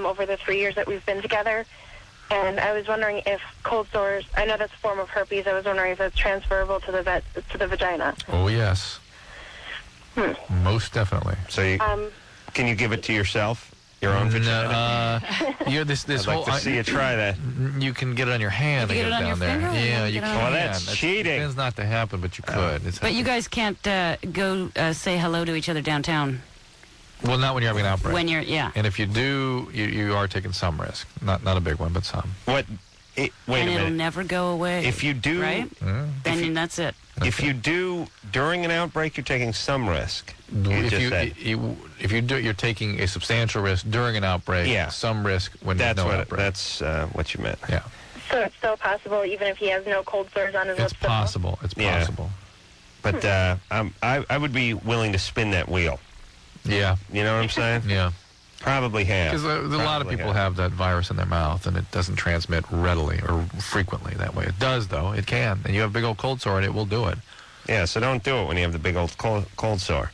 over the 3 years that we've been together. And I was wondering if cold sores, I know that's a form of herpes, I was wondering if it's transferable to the vagina. Oh, yes. Most definitely. So can you give it to yourself? Your own vagina? You're this I'd like to see you try that. You can get it on your hand. You get it on your finger? Yeah, you can. Well, that's cheating. It tends not to happen, but you could. But you guys can't go say hello to each other downtown. Well, not when you're having an outbreak. When you're, yeah. And if you do, you are taking some risk. Not a big one, but some. Wait a minute. It'll never go away. If you do, right? Then that's it. If you do during an outbreak, you're taking some risk. If you do, you're taking a substantial risk during an outbreak. Yeah. Some risk when there's no outbreak. That's what you meant. Yeah. So it's still possible, even if he has no cold sores on his lips? It's possible. It's possible. But I would be willing to spin that wheel. Yeah. You know what I'm saying? Yeah. Probably have. Because a lot of people have that virus in their mouth, and it doesn't transmit readily or frequently that way. It does, though. It can. And you have a big old cold sore, and it will do it. Yeah, so don't do it when you have the big old cold sore.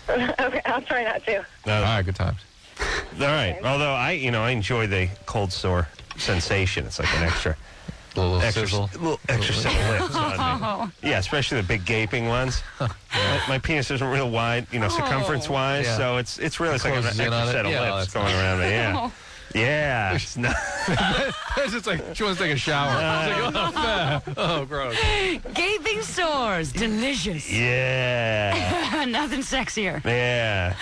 Okay, I'll try not to. All right, good times. All right. Although I enjoy the cold sore sensation. It's like an extra sizzle. Little extra set of lips on me. Yeah, especially the big gaping ones. My penis isn't real wide, circumference-wise, so it's really like an extra set of lips going around me. Yeah. Yeah. It's not. It's just like she wants to take a shower. Oh, gross. Gaping sores. Delicious. Yeah. Nothing sexier. Yeah.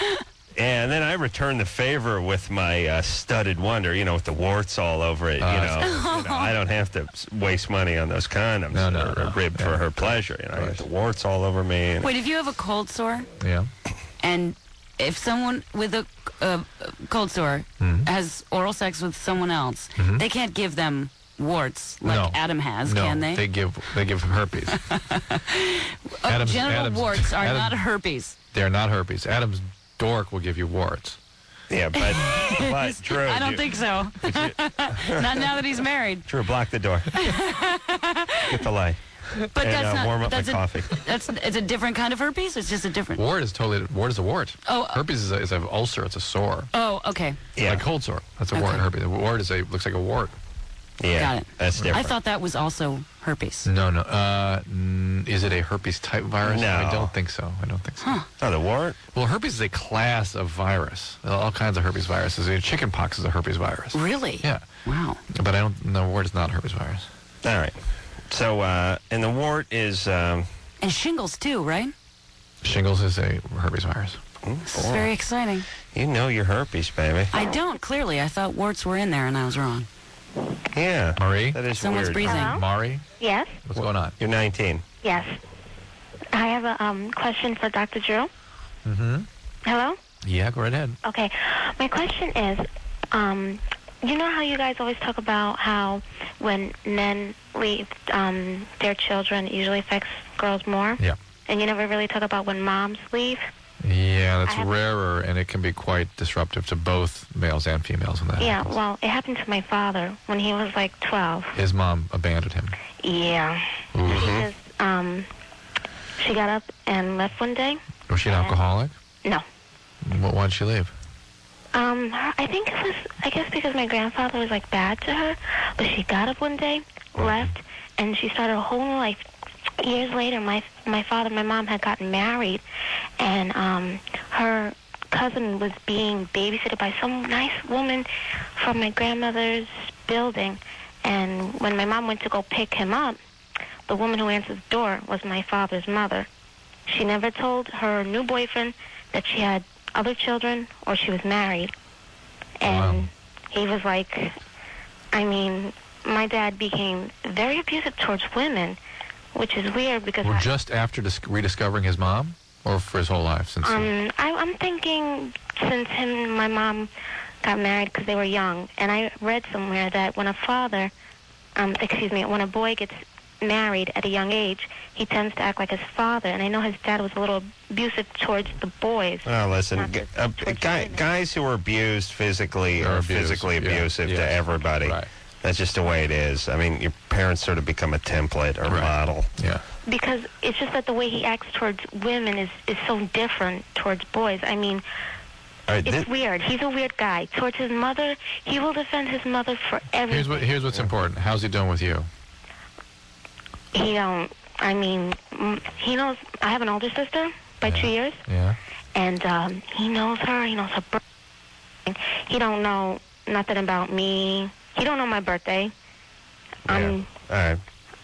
And then I return the favor with my studded wonder, with the warts all over it. I don't have to waste money on those condoms that are ribbed for her pleasure. I got the warts all over me. Wait, if you have a cold sore, and if someone with a cold sore has oral sex with someone else, they can't give them warts like Adam has, can they? They give him herpes. Genital warts are not herpes. They're not herpes. Adam's dork will give you warts. Yeah, but Drew, I don't think so. Not now that he's married. Drew, block the door. Get the light. But that's not. Warm up my coffee. It's a different kind of herpes. It's just a different. Wart is a wart. Oh, herpes is an ulcer. It's a sore. Oh, okay. Yeah, like cold sore. That's a wart. Herpes. A wart looks like a wart. Yeah, got it. That's different. I thought that was also herpes. No. Is it a herpes type virus? No, I don't think so. Huh. Oh, the wart? Well, herpes is a class of virus. There are all kinds of herpes viruses. Chickenpox is a herpes virus. Really? Yeah. Wow. But I don't know. Wart is not a herpes virus. All right. So, and the wart is... and shingles, too, right? Shingles is a herpes virus. This is very exciting. You know your herpes, baby. I don't, clearly. I thought warts were in there, and I was wrong. Yeah. Marie? That is Someone's weird. breathing. Hello? Mari? Yes? What's going on? You're 19. Yes. I have a question for Dr. Drew. Mm-hmm. Hello? Yeah, go right ahead. Okay. My question is, you know how you guys always talk about how when men leave their children, it usually affects girls more? Yeah. And you never really talk about when moms leave? Yeah, that's rarer, and it can be quite disruptive to both males and females when that happens. Well, it happened to my father when he was like 12. His mom abandoned him. Yeah. Mm-hmm. She got up and left one day. Was she an alcoholic? No. Why did she leave? I think it was, I guess because my grandfather was like bad to her, but she got up one day, left, and she started a whole new life. Years later, my mom had gotten married, and her cousin was being babysitted by some nice woman from my grandmother's building. And when my mom went to go pick him up, the woman who answered the door was my father's mother. She never told her new boyfriend that she had other children or she was married. And he was like, my dad became very abusive towards women, which is weird because... Well, just after rediscovering his mom? Or for his whole life? I'm thinking since him and my mom got married because they were young. And I read somewhere that when when a boy gets married at a young age, he tends to act like his father. And I know his dad was a little abusive towards the boys. Oh, listen, guys who are abused physically are physically abusive to everybody. Right. That's just the way it is. Your parents sort of become a template or model. Yeah. Because it's just that the way he acts towards women is so different towards boys. All right, it's weird. He's a weird guy. Towards his mother, he will defend his mother for everything. Here's what's important. How's he doing with you? He knows I have an older sister by 2 years. Yeah. And he knows her. He knows her birthday. He don't know nothing about me. He don't know my birthday. All right.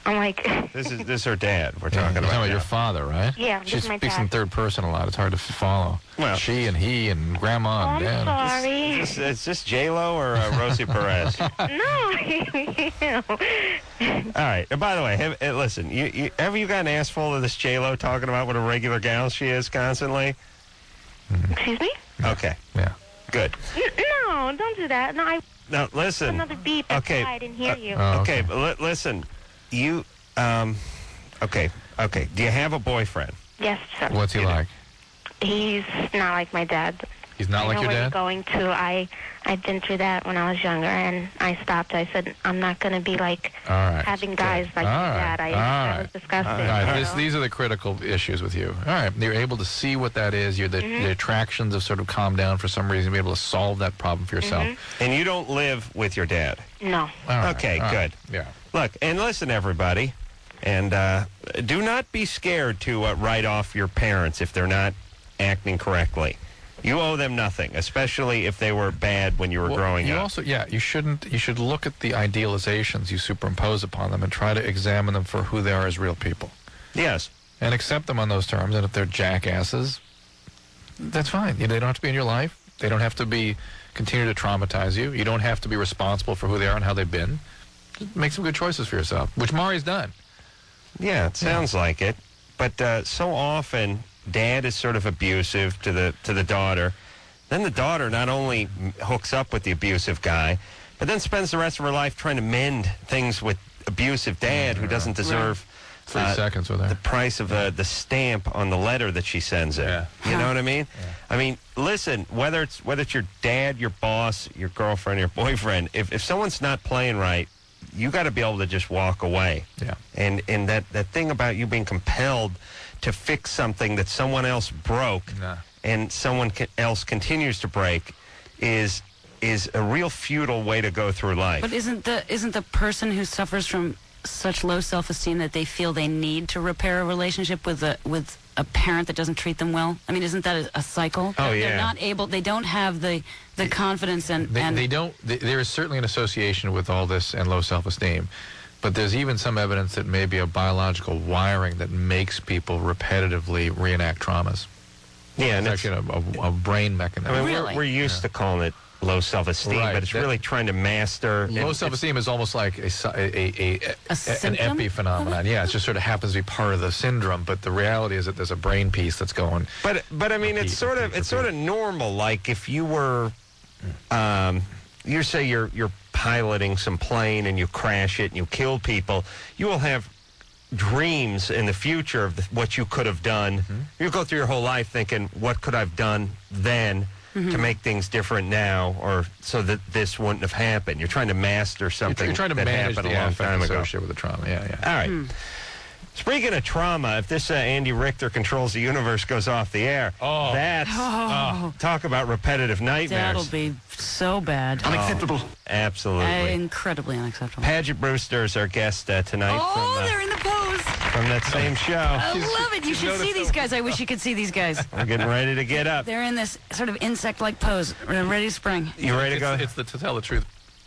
I'm like... This is her dad we're talking You're about. talking about your father, right? Yeah, she my speaks dad. in third person a lot. It's hard to follow. Well, she and he and grandma and dad. I'm sorry. Is this J-Lo or Rosie Perez? No. All right. And by the way, listen, have you got an ass full of this J-Lo talking about what a regular gal she is constantly? Excuse me? Okay. Yeah. Good. No, don't do that. No, listen. Another beep. That's why I didn't hear you. Okay, but listen. You, okay. Do you have a boyfriend? Yes, sir. What's he like? He's not like my dad. He's not like your I know where dad? you're going to. I've been through that when I was younger, and I stopped. I said, I'm not going to be like having guys like that. That was disgusting. All right. These are the critical issues with you. All right. You're able to see what that is. The attractions have sort of calmed down for some reason. Be able to solve that problem for yourself. And you don't live with your dad? No. Okay, good. Yeah. Look, and listen, everybody, and do not be scared to write off your parents if they're not acting correctly. You owe them nothing, especially if they were bad when you were growing up. Also, you should look at the idealizations you superimpose upon them and try to examine them for who they are as real people. Yes. And accept them on those terms. And if they're jackasses, that's fine. They don't have to be in your life. They don't have to continue to traumatize you. You don't have to be responsible for who they are and how they've been. Just make some good choices for yourself, which Mari's done. Yeah, it sounds like it. But so often, dad is sort of abusive to the daughter. Then the daughter not only hooks up with the abusive guy, but then spends the rest of her life trying to mend things with abusive dad who doesn't deserve 3 seconds with her. The price of the stamp on the letter that she sends in. You know what I mean? Yeah. I mean, listen, whether it's your dad, your boss, your girlfriend, your boyfriend, if someone's not playing right, you got to be able to just walk away. Yeah. And that thing about you being compelled to fix something that someone else broke and someone else continues to break is a real futile way to go through life. But isn't the person who suffers from such low self-esteem that they feel they need to repair a relationship with a parent that doesn't treat them well? I mean, isn't that a cycle? Oh, yeah. They're not able, they don't have the confidence and... There is certainly an association with all this and low self-esteem, but there's even some evidence that may be a biological wiring that makes people repetitively reenact traumas. Yeah, it's actually a brain mechanism. I mean, we're used to calling it low self-esteem, but it's really trying to master. Low self-esteem is almost like an epiphenomenon. Yeah, it just sort of happens to be part of the syndrome, but the reality is that there's a brain piece that's going. But I mean, it's sort of normal. Like if you were, you say you're piloting some plane and you crash it and you kill people, you will have dreams in the future of what you could have done. You go through your whole life thinking, what could I've done then to make things different now, or so that this wouldn't have happened. You're trying to master something. You're trying to that manage happened the a long time ago. associated with the trauma. Yeah. All right. Speaking of trauma, if this Andy Richter Controls the Universe goes off the air, talk about repetitive nightmares. That'll be so bad. Unacceptable. Absolutely. Incredibly unacceptable. Paget Brewster is our guest tonight. They're in the pose. From that same show. I love it. You should see these guys. I wish you could see these guys. We're getting ready to get up. They're in this sort of insect-like pose. We're ready to spring. You ready to go? It's the to tell the truth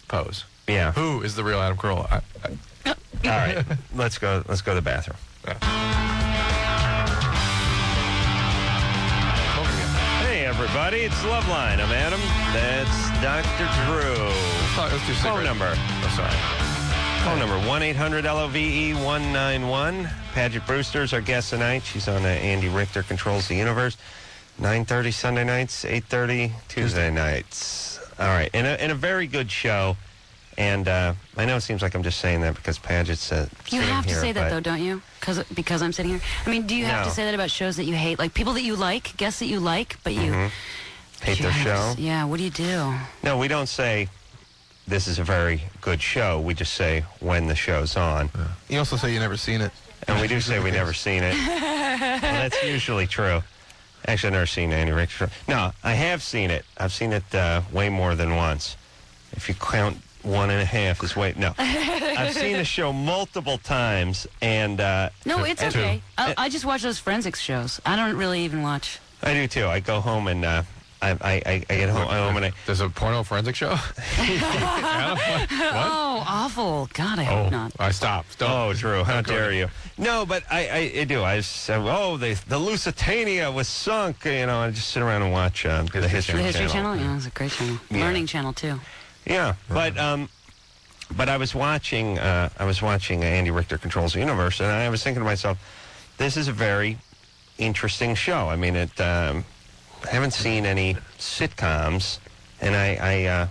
pose. Yeah. Who is the real Adam Carolla? All right. Let's go to the bathroom. Hey, everybody. It's Loveline. I'm Adam. That's Dr. Drew. Let's do phone number. Oh, sorry. Phone number 1-800-LOVE-191. Paget Brewster is our guest tonight. She's on Andy Richter Controls the Universe. 9:30 Sunday nights, 8:30 Tuesday nights. All right. In a very good show. And I know it seems like I'm just saying that because Paget's sitting here. You have to say that, though, don't you? Because I'm sitting here? I mean, do you have to say that about shows that you hate? Like, people that you like, guests that you like, but you... Hate their show? Yeah, what do you do? No, we don't say, this is a very good show. We just say when the show's on. Yeah. You also say you never seen it. And we do say we never seen it. Well, that's usually true. Actually, I've never seen Andy Richter. No, I have seen it. I've seen it way more than once. If you count 1.5 as way... No. I've seen the show multiple times, and... no, it's okay. I just watch those forensics shows. I don't really even watch. I do, too. I go home and... I get home and I... There's a porno forensic show? Oh, awful. God, I hope not. I stopped. Oh, Drew, how dare you. No, but I do. I just say, the Lusitania was sunk. You know, I just sit around and watch the History Channel. The History Channel? Yeah, it's a great channel. Yeah. Learning channel, too. Yeah, but I was watching Andy Richter Controls the Universe, and I was thinking to myself, this is a very interesting show. I mean, I haven't seen any sitcoms, and I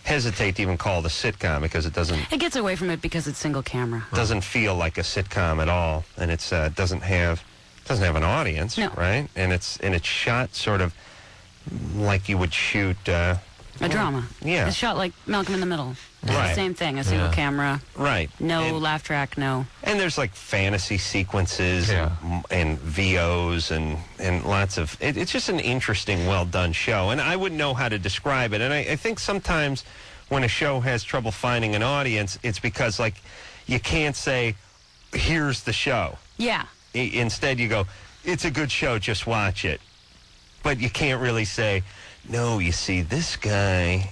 hesitate to even call it a sitcom because it doesn't... It gets away from it because it's single camera. Doesn't feel like a sitcom at all, and it's doesn't have an audience, no. Right? And it's shot sort of like you would shoot... a drama. Yeah. It's shot like Malcolm in the Middle. It's Right. the same thing, a single camera. Right. No laugh track, no. And there's like fantasy sequences and VOs and lots of... It's just an interesting, well-done show. And I wouldn't know how to describe it. And I think sometimes when a show has trouble finding an audience, it's because, like, you can't say, here's the show. Yeah. Instead, you go, it's a good show, just watch it. But you can't really say... No, you see, this guy,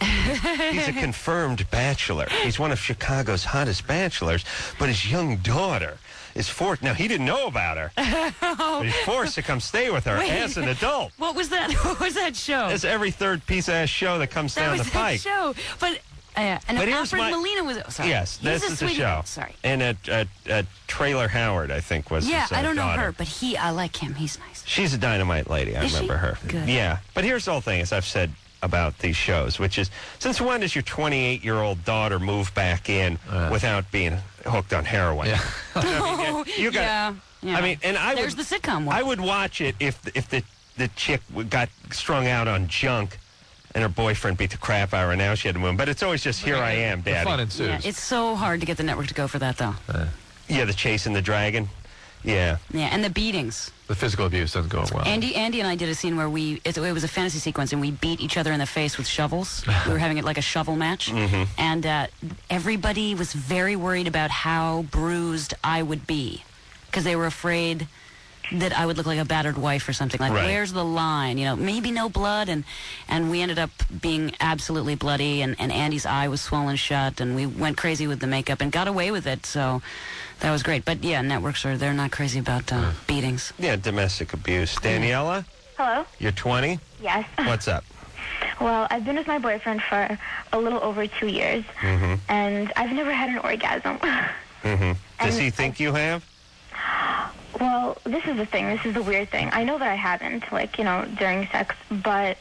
he's a confirmed bachelor. He's one of Chicago's hottest bachelors, but his young daughter is forced. Now, he didn't know about her, but he's forced to come stay with her as an adult. What was that? What was that show? It's every third piece-ass show that comes down the pike. That was that show. But Alfred Molina was... Sorry. Yes, this is the show. Sorry. And Trailer Howard, I think, was his I don't know daughter. her, but I like him. He's nice. She's a dynamite lady. I remember her. Good. Yeah. But here's the whole thing, as I've said about these shows, which is, since when does your 28-year-old daughter move back in without being hooked on heroin? Yeah. I mean, you got... Yeah. I mean, and There's the sitcom one. I would watch it if the chick got strung out on junk and her boyfriend beat the crap out of her. Now she had to move. But it's always just, here I am, Daddy. The fun ensues. Yeah, it's so hard to get the network to go for that, though. Yeah, the chasing the dragon. Yeah. Yeah, and the beatings. The physical abuse doesn't go well. Andy and I did a scene where it was a fantasy sequence, and we beat each other in the face with shovels. We were having it like a shovel match. Mm-hmm. And everybody was very worried about how bruised I would be, because they were afraid that I would look like a battered wife or something. Like, where's the line? You know, maybe no blood. And we ended up being absolutely bloody, and Andy's eye was swollen shut, and we went crazy with the makeup and got away with it. So that was great. But, yeah, networks they're not crazy about beatings. Yeah, domestic abuse. Daniela? Hello? You're 20? Yes. What's up? Well, I've been with my boyfriend for a little over 2 years, and I've never had an orgasm. Does he think you have? Well, this is the thing. This is the weird thing. I know that I haven't, like, you know, during sex, but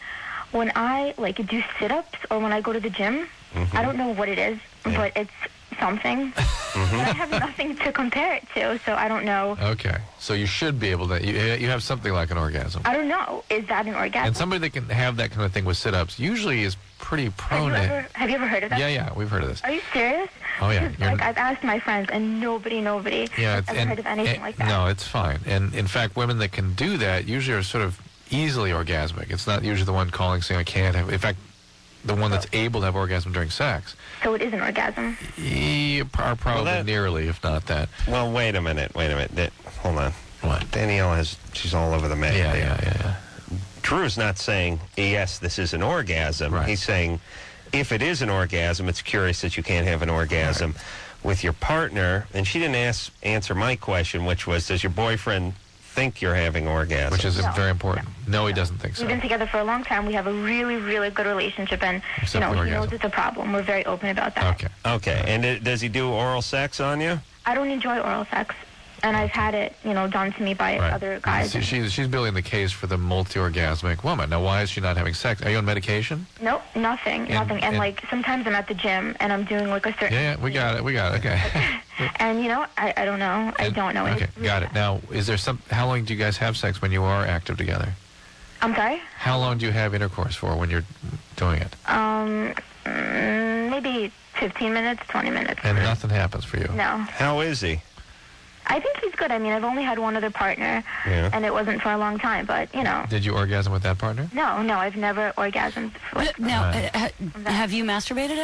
when I, like, do sit-ups or when I go to the gym, I don't know what it is, but it's something. But I have nothing to compare it to, so I don't know. Okay. So you should be able to, you have something like an orgasm. I don't know. Is that an orgasm? And somebody that can have that kind of thing with sit-ups usually is pretty prone to... Have you ever heard of that? Yeah, we've heard of this. Are you serious? Oh, yeah. Like, I've asked my friends, and nobody has ever heard of anything like that. No, it's fine. And, in fact, women that can do that usually are sort of easily orgasmic. It's not usually the one calling saying, I can't have... In fact, the one that's able to have orgasm during sex. So it is an orgasm? Probably nearly, if not that. Well, wait a minute. Hold on. What? Danielle she's all over the map. Yeah. Drew's not saying, yes, this is an orgasm. Right. He's saying, if it is an orgasm, it's curious that you can't have an orgasm with your partner. And she didn't answer my question, which was, does your boyfriend think you're having orgasms? Which is very important. No, he doesn't think so. We've been together for a long time. We have a really, really good relationship, and he knows it's a problem. We're very open about that. Okay. And does he do oral sex on you? I don't enjoy oral sex, and I've had it, done to me by other guys. She's building the case for the multi-orgasmic woman. Now, why is she not having sex? Are you on medication? No, nothing. And like, sometimes I'm at the gym, and I'm doing like a certain... Yeah, we got it. Okay. And, I don't know. I don't know. Okay, got it. Now, how long do you guys have sex when you are active together? I'm sorry? How long do you have intercourse for when you're doing it? Maybe 15 minutes, 20 minutes. And nothing happens for you? No. How is he? I think he's good. I mean, I've only had one other partner, and it wasn't for a long time, but, you know. Did you orgasm with that partner? No, I've never orgasmed with. Now, have you masturbated